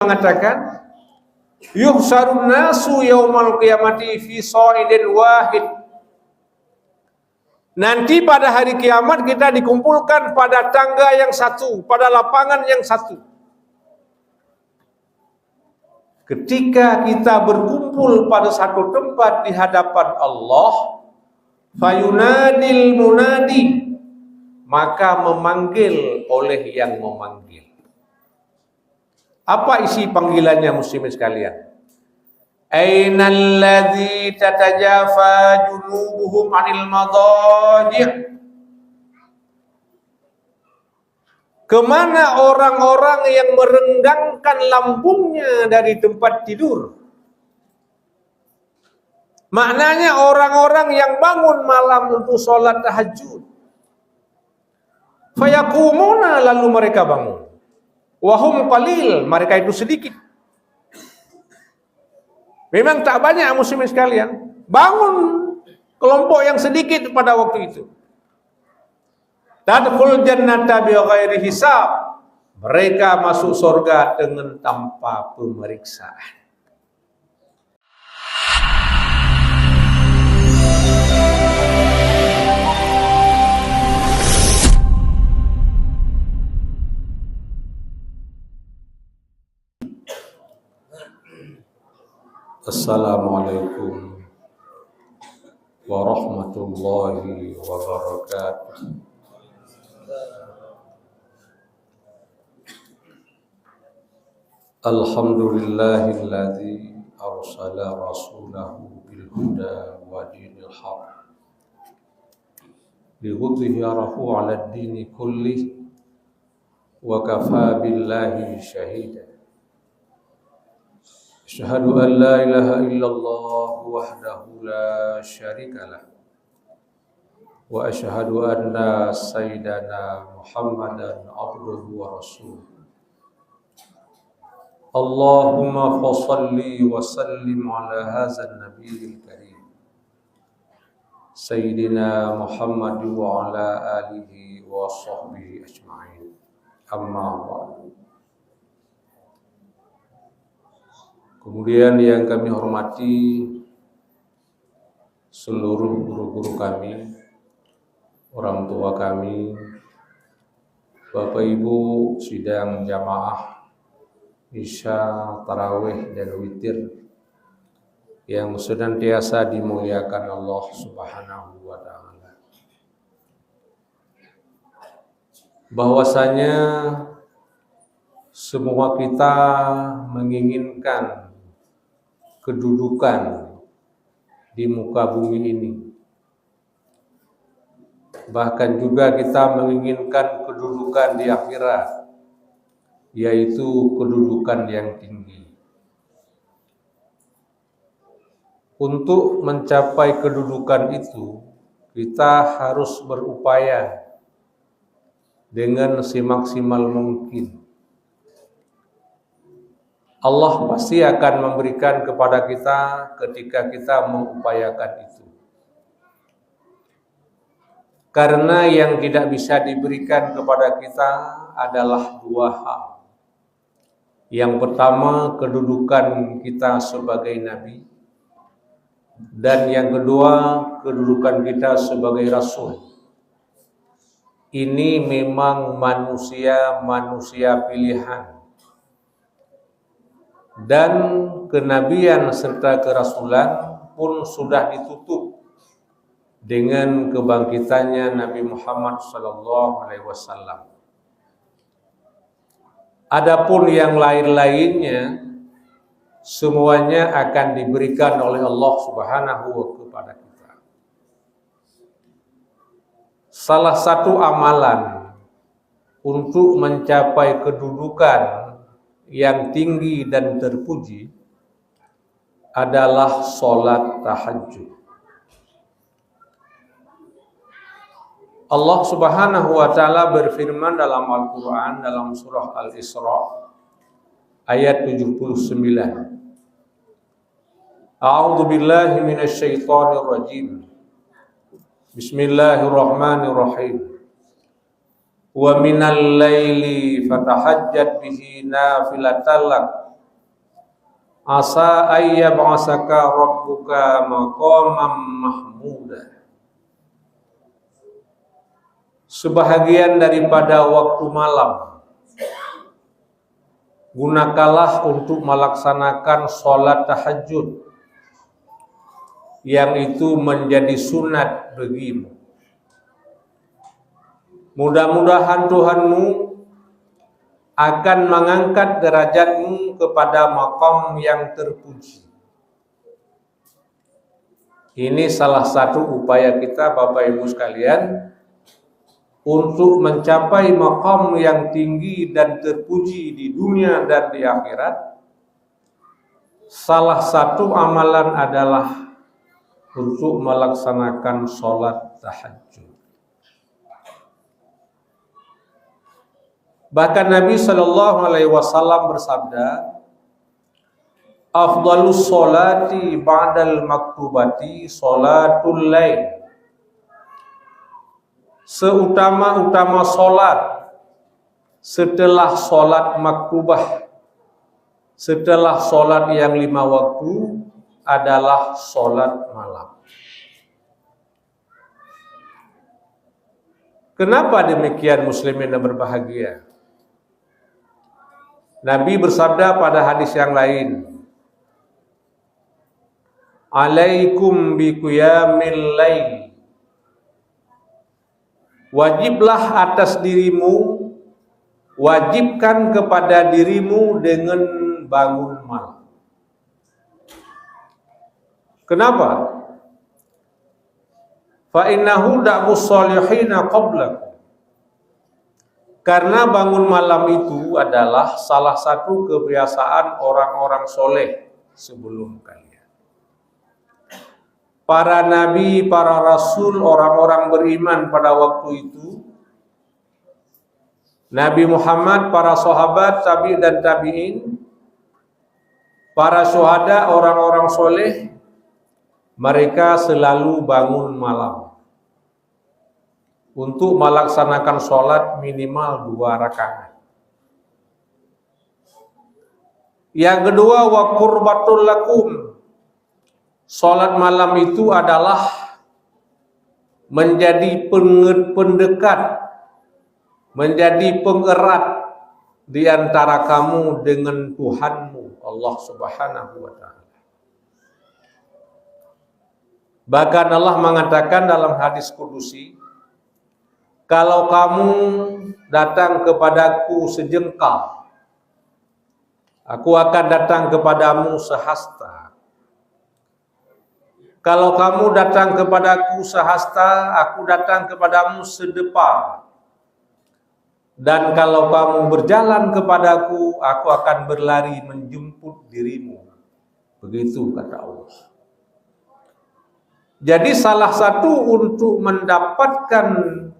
mengatakan yuhsarun nasu yaumal qiyamati fi sa'idin wahid. Nanti pada hari kiamat kita dikumpulkan pada tangga yang satu, pada lapangan yang satu. Ketika kita berkumpul pada satu tempat di hadapan Allah, fayunadil munadi, maka memanggil oleh yang memanggil. Apa isi panggilannya muslimin sekalian? Ainal ladzi tatajafa junubuhum 'anil madaji'. Kemana orang-orang yang merenggangkan lambungnya dari tempat tidur? Maknanya orang-orang yang bangun malam untuk sholat tahajud. Fayakumuna, lalu mereka bangun. Wahum qalil, mereka itu sedikit. Memang tak banyak muslimin sekalian. Bangun kelompok yang sedikit pada waktu itu. Tadkhul jannata bighairi hisab. Mereka masuk surga dengan tanpa pemeriksaan. Assalamualaikum warahmatullahi wabarakatuh. Alhamdulillahilladzi arsala rasulahu bil huda wa dinil haq liyudhhirahu 'alad dini kullih wa kafaa billahi shahida. Asyhadu an la ilaha illallah wahdahu la syarika lah wa asyhadu anna sayyidana Muhammadan abduhu wa rasuluh. Allahumma fassalli wa sallim ala hadzal nabiyil karim sayyidina Muhammad wa ala alihi wa sahbihi ajma'in. Amma ba'du. Kemudian yang kami hormati seluruh guru-guru kami, orang tua kami, Bapak Ibu sidang jamaah Isya, Tarawih dan Witir yang senantiasa dimuliakan Allah Subhanahu wa Ta'ala. Bahwasanya semua kita menginginkan kedudukan di muka bumi ini. Bahkan juga kita menginginkan kedudukan di akhirat, yaitu kedudukan yang tinggi. Untuk mencapai kedudukan itu, kita harus berupaya dengan semaksimal mungkin. Allah pasti akan memberikan kepada kita ketika kita mengupayakan itu. Karena yang tidak bisa diberikan kepada kita adalah dua hal. Yang pertama, kedudukan kita sebagai nabi, dan yang kedua, kedudukan kita sebagai rasul. Ini memang manusia pilihan. Dan kenabian serta kerasulan pun sudah ditutup dengan kebangkitannya Nabi Muhammad SAW. Adapun yang lain-lainnya semuanya akan diberikan oleh Allah Subhanahu wa Ta'ala kepada kita. Salah satu amalan untuk mencapai kedudukan yang tinggi dan terpuji adalah sholat tahajud. Allah Subhanahu wa Ta'ala berfirman dalam Al-Quran, dalam surah Al-Isra ayat 79. A'udzu billahi minasy syaithanir rajim. Bismillahirrahmanirrahim. Wa minal laili fatahajjat bihi nafilatan lak asa ayyab'asaka rabbuka maqamam mahmuda. Sebahagian daripada waktu malam gunakanlah untuk melaksanakan sholat tahajud, yang itu menjadi sunat bagimu. Mudah-mudahan Tuhanmu akan mengangkat derajatmu kepada maqam yang terpuji. Ini salah satu upaya kita, Bapak Ibu sekalian, untuk mencapai maqam yang tinggi dan terpuji di dunia dan di akhirat. Salah satu amalan adalah untuk melaksanakan sholat tahajud. Bahkan Nabi SAW bersabda, afdalus sholati ba'dal maktubati sholatul lail. Seutama-utama sholat setelah sholat maktubah, setelah sholat yang 5 waktu, adalah sholat malam. Kenapa demikian muslimin yang berbahagia? Nabi bersabda pada hadis yang lain, alaikum biqiyamil lail. Wajiblah atas dirimu, wajibkan kepada dirimu dengan bangun malam. Kenapa? Fa innahu da'bus salihina qablakum. Karena bangun malam itu adalah salah satu kebiasaan orang-orang soleh sebelum kalian. Para nabi, para rasul, orang-orang beriman pada waktu itu, Nabi Muhammad, para sahabat, tabi' dan tabi'in, para syuhada, orang-orang soleh, mereka selalu bangun malam untuk melaksanakan sholat minimal 2 rakaat. Yang kedua, wa qurbatul lakum. Sholat malam itu adalah menjadi pendekat, menjadi pengerat di antara kamu dengan Tuhanmu, Allah Subhanahu wa Ta'ala. Bahkan Allah mengatakan dalam hadis kudusi, kalau kamu datang kepadaku sejengkal, aku akan datang kepadamu sehasta. Kalau kamu datang kepadaku sehasta, aku datang kepadamu sedepa. Dan kalau kamu berjalan kepadaku, aku akan berlari menjemput dirimu. Begitu kata Allah. Jadi salah satu untuk mendapatkan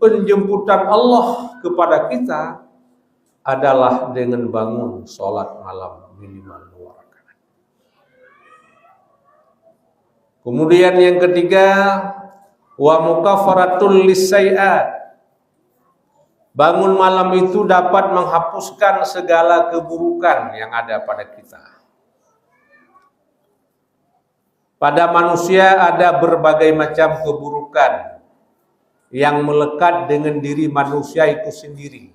penjemputan Allah kepada kita adalah dengan bangun sholat malam minimal 2 rakaat. Kemudian yang ketiga, wa mukafaratul lisai'at. Bangun malam itu dapat menghapuskan segala keburukan yang ada pada kita. Pada manusia ada berbagai macam keburukan yang melekat dengan diri manusia itu sendiri.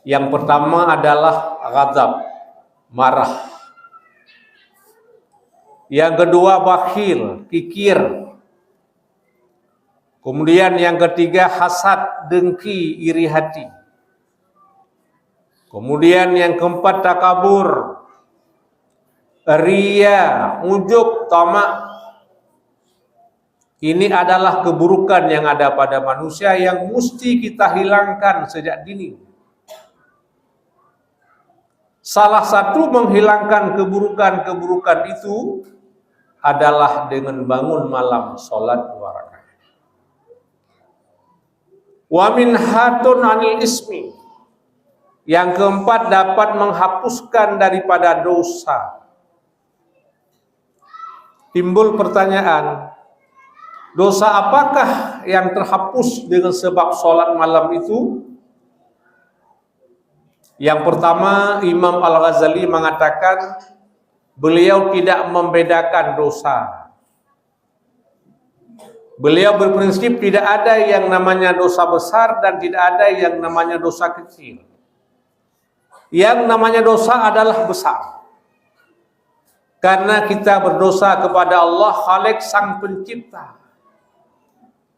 Yang pertama adalah ghadab, marah. Yang kedua bakhil, kikir. Kemudian yang ketiga hasad, dengki, iri hati. Kemudian yang keempat takabur, riya, ujub, tamak. Ini adalah keburukan yang ada pada manusia yang mesti kita hilangkan sejak dini. Salah satu menghilangkan keburukan-keburukan itu adalah dengan bangun malam sholat 2 rakaat. Wa min hatun anil ismi. Yang keempat dapat menghapuskan daripada dosa. Timbul pertanyaan, dosa apakah yang terhapus dengan sebab sholat malam itu? Yang pertama, Imam Al-Ghazali mengatakan beliau tidak membedakan dosa. Beliau berprinsip tidak ada yang namanya dosa besar dan tidak ada yang namanya dosa kecil. Yang namanya dosa adalah besar. Karena kita berdosa kepada Allah, Khalik Sang Pencipta.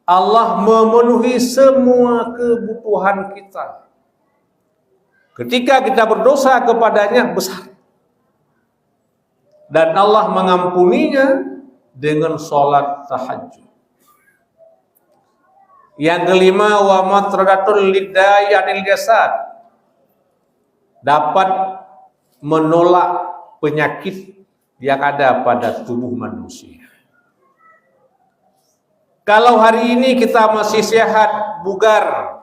Allah memenuhi semua kebutuhan kita. Ketika kita berdosa kepadanya, besar. Dan Allah mengampuninya dengan sholat tahajud. Yang kelima, wa matradatul lidai anil jasad, dapat menolak penyakit yang ada pada tubuh manusia. Kalau hari ini kita masih sehat, bugar,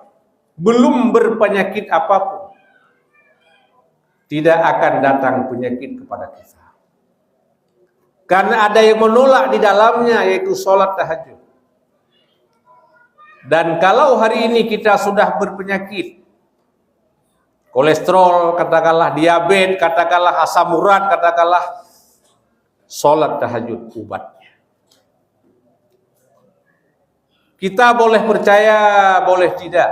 belum berpenyakit apapun, tidak akan datang penyakit kepada kita. Karena ada yang menolak di dalamnya, yaitu sholat tahajud. Dan kalau hari ini kita sudah berpenyakit, kolesterol, katakanlah diabetes, katakanlah asam urat, katakanlah, sholat tahajud obatnya. Kita boleh percaya, boleh tidak.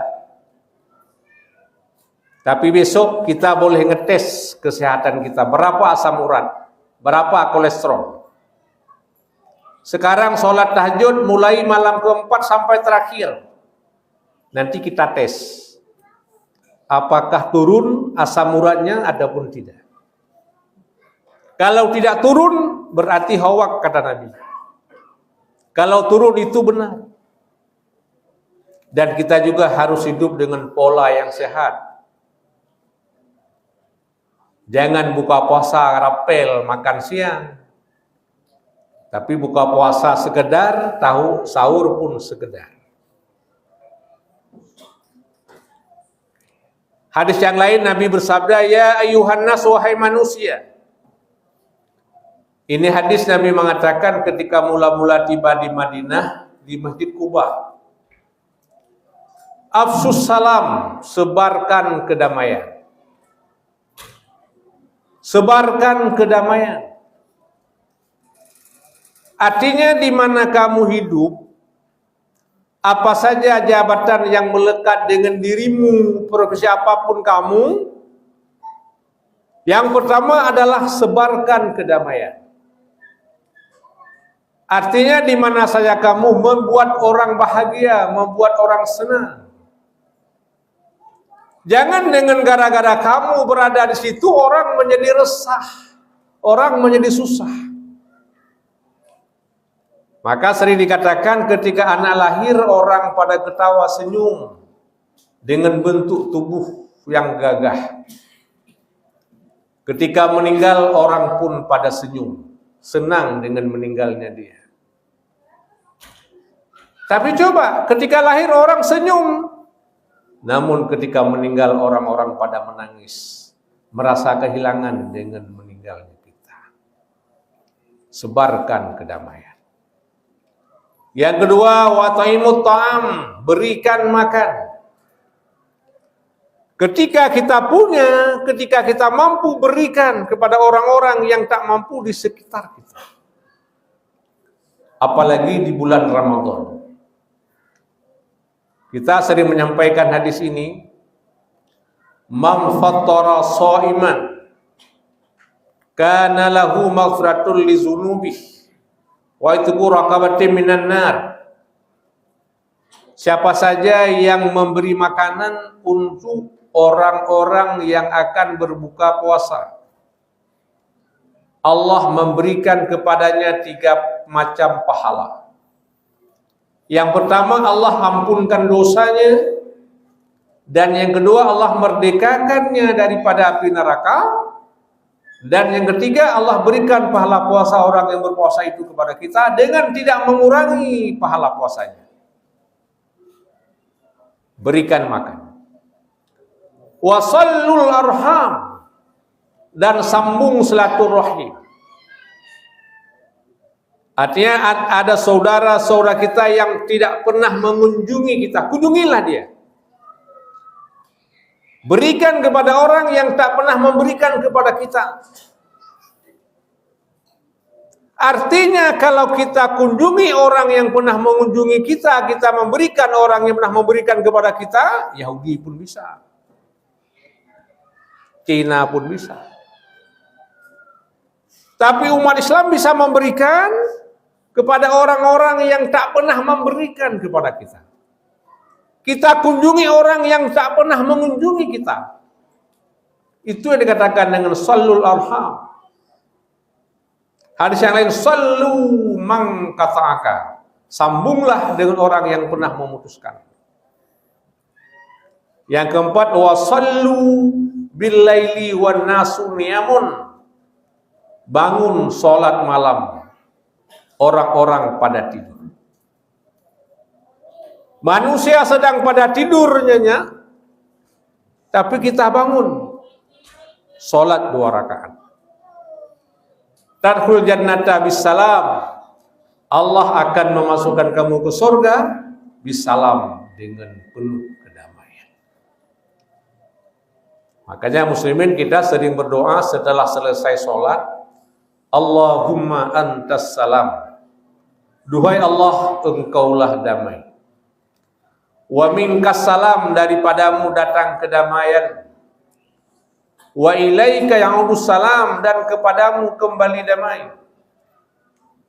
Tapi besok kita boleh ngetes kesehatan kita. Berapa asam urat, berapa kolesterol. Sekarang sholat tahajud mulai malam keempat sampai terakhir. Nanti kita tes. Apakah turun asam uratnya ataupun tidak. Kalau tidak turun berarti hawak, kata Nabi. Kalau turun itu benar. Dan kita juga harus hidup dengan pola yang sehat. Jangan buka puasa rapel makan siang. Tapi buka puasa sekedar, tahu sahur pun sekedar. Hadis yang lain Nabi bersabda, ya ayuhan nas, wahai manusia. Ini hadis Nabi mengatakan ketika mula-mula tiba di Madinah, di Masjid Quba. Afsus salam, sebarkan kedamaian. Sebarkan kedamaian. Artinya di mana kamu hidup, apa saja jabatan yang melekat dengan dirimu, profesi apapun kamu, yang pertama adalah sebarkan kedamaian. Artinya di mana saja kamu membuat orang bahagia, membuat orang senang. Jangan dengan gara-gara kamu berada di situ orang menjadi resah, orang menjadi susah. Maka sering dikatakan ketika anak lahir orang pada ketawa senyum dengan bentuk tubuh yang gagah. Ketika meninggal orang pun pada senyum, senang dengan meninggalnya dia. Tapi coba ketika lahir orang senyum, namun ketika meninggal orang-orang pada menangis, merasa kehilangan dengan meninggalnya kita. Sebarkan kedamaian. Yang kedua, wa ta'imut ta'am, berikan makan. Ketika kita punya, ketika kita mampu berikan kepada orang-orang yang tak mampu di sekitar kita. Apalagi di bulan Ramadan. Kita sering menyampaikan hadis ini, man fattara sha'iman kana lahu maghfiratul li dzunubihi wa itqu raqabatin minan nar. Siapa saja yang memberi makanan untuk orang-orang yang akan berbuka puasa, Allah memberikan kepadanya 3 macam pahala. Yang pertama, Allah ampunkan dosanya, dan yang kedua, Allah merdekakannya daripada api neraka, dan yang ketiga, Allah berikan pahala puasa orang yang berpuasa itu kepada kita dengan tidak mengurangi pahala puasanya. Berikan makan. Wasallul arham, dan sambung silaturahim. Artinya ada saudara-saudara kita yang tidak pernah mengunjungi kita, kunjungilah dia. Berikan kepada orang yang tak pernah memberikan kepada kita. Artinya kalau kita kunjungi orang yang pernah mengunjungi kita, kita memberikan orang yang pernah memberikan kepada kita, Yahudi pun bisa. Cina pun bisa. Tapi umat Islam bisa memberikan kepada orang-orang yang tak pernah memberikan kepada kita. Kita kunjungi orang yang tak pernah mengunjungi kita. Itu yang dikatakan dengan sallul arham. Hadis yang lain, sallu man qata'aka. Sambunglah dengan orang yang pernah memutuskan. Yang keempat, wa sallu bil laili wan nasu niyamun. Bangun salat malam. Orang-orang pada tidur. Manusia sedang pada tidur nyenyak, tapi kita bangun. Salat 2 rakaat. Tadkhul jannata bisalam. Allah akan memasukkan kamu ke surga bisalam, dengan penuh kedamaian. Makanya muslimin kita sering berdoa setelah selesai sholat, Allahumma antas salam. Duhai Allah, engkaulah damai. Wa minkas salam, daripadamu datang kedamaian. Wa ilaika ya'udus salam, dan kepadamu kembali damai.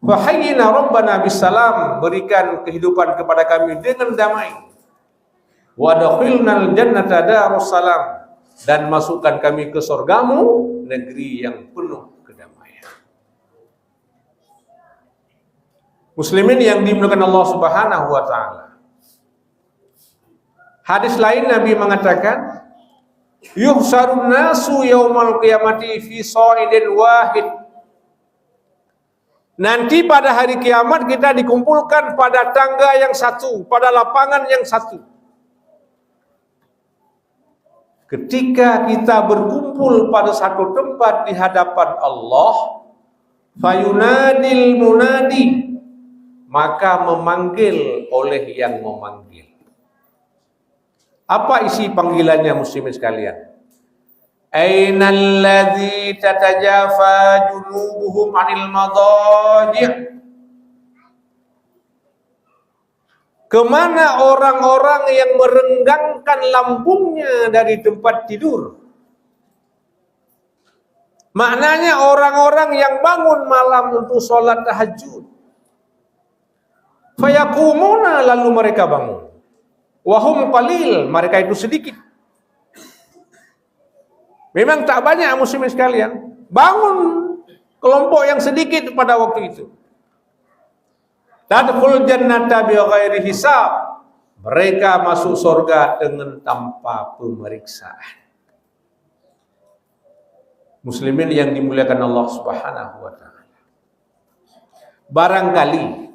Fa hayyina rabbana bisalam, berikan kehidupan kepada kami dengan damai. Wa adkhilnal jannata darussalam, dan masukkan kami ke surgamu, negeri yang penuh kedamaian. Muslimin yang dimuliakan Allah Subhanahu wa taala. Hadis lain Nabi mengatakan, yuhsarun nasu yaumal qiyamati fi sha'idin wahid. Nanti pada hari kiamat kita dikumpulkan pada tangga yang satu, pada lapangan yang satu. Ketika kita berkumpul pada satu tempat di hadapan Allah, fayunadil munadi, maka memanggil oleh yang memanggil. Apa isi panggilannya muslimin sekalian? Ainal ladzi tatajafa junubuhum 'anil madaji'. Kemana orang-orang yang merenggangkan lambungnya dari tempat tidur? Maknanya orang-orang yang bangun malam untuk sholat tahajud. Fayakumuna, lalu mereka bangun. Wahum qalil, mereka itu sedikit. Memang tak banyak muslimin sekalian. Bangun kelompok yang sedikit pada waktu itu. Tadkhul jannata bighairi hisab. Mereka masuk surga dengan tanpa pemeriksaan. Muslimin yang dimuliakan Allah Subhanahu wa taala. Barangkali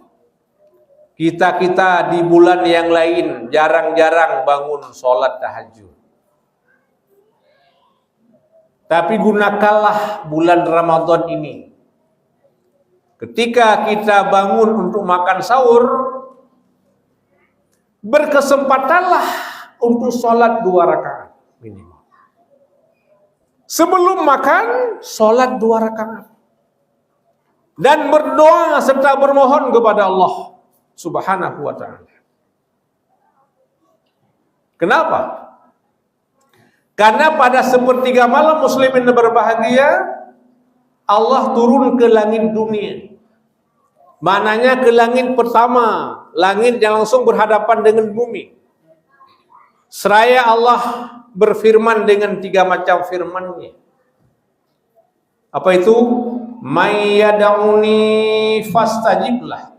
kita di bulan yang lain jarang-jarang bangun sholat tahajud. Tapi gunakanlah bulan Ramadan ini. Ketika kita bangun untuk makan sahur, berkesempatanlah untuk sholat 2 rakaat minimal. Sebelum makan, sholat 2 rakaat. Dan berdoa serta bermohon kepada Allah Subhanahu wa ta'ala. Kenapa? Karena pada sepertiga malam muslimin berbahagia, Allah turun ke langit dunia. Maknanya ke langit pertama, langit yang langsung berhadapan dengan bumi. Seraya Allah berfirman dengan 3 macam firman-Nya. Apa itu? May yad'uni fastajiblah.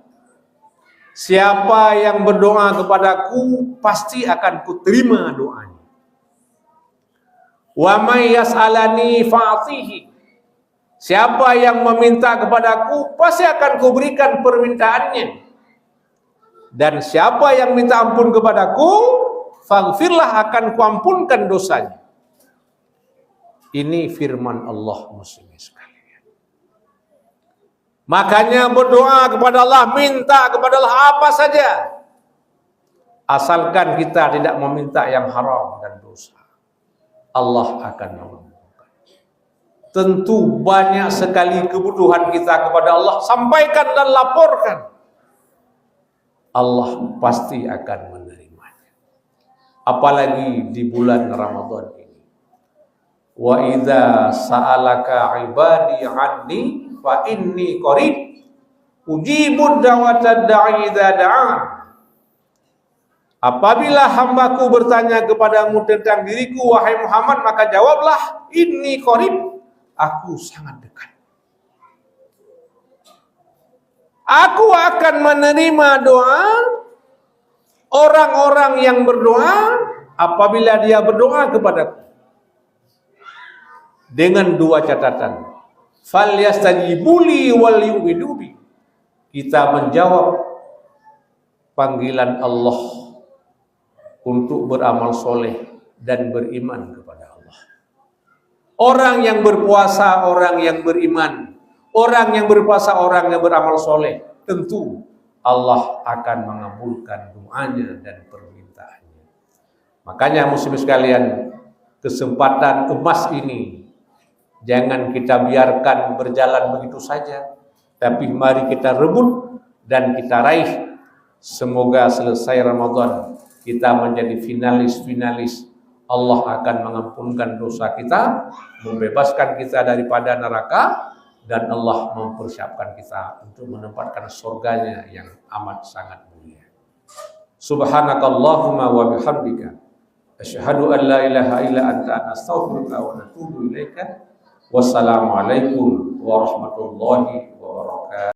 Siapa yang berdoa kepadaku, pasti akan kuterima doanya. Wa may yas'alani fa'atihi. Siapa yang meminta kepadaku, pasti akan kuberikan permintaannya. Dan siapa yang minta ampun kepadaku, faghfirlah, akan kuampunkan dosanya. Ini firman Allah muslimin sekalian. Makanya berdoa kepada Allah, minta kepada Allah apa saja, asalkan kita tidak meminta yang haram dan dosa, Allah akan mengabulkan. tentu banyak sekali kebutuhan kita kepada Allah, sampaikan dan laporkan. Allah pasti akan menerimanya. Apalagi di bulan Ramadan ini. Wa idza sa'alaka ibadi anni fa inni qarib ujibud da'watad da'i idza da'an. Apabila hambaku bertanya kepadamu tentang diriku wahai Muhammad, maka jawablah inni qarib, aku sangat dekat. Aku akan menerima doa orang-orang yang berdoa apabila dia berdoa kepadaku. Dengan dua catatan. Falyastajibuli wal yu'minu bi. Kita menjawab panggilan Allah untuk beramal soleh dan beriman kepada Allah. Orang yang berpuasa, orang yang beriman, orang yang berpuasa, orang yang beramal soleh, tentu Allah akan mengabulkan doanya dan permintaannya. Makanya muslim sekalian, kesempatan emas ini jangan kita biarkan berjalan begitu saja, tapi mari kita rebut dan kita raih. Semoga selesai Ramadan kita menjadi finalis-finalis. Allah akan mengampunkan dosa kita, membebaskan kita daripada neraka, dan Allah mempersiapkan kita untuk menempatkan surganya yang amat sangat mulia. Subhanakallahumma wa bihamdika asyhadu an la ilaha illa anta astaghfiruka wa atubu ilaika. Wassalamualaikum warahmatullahi wabarakatuh.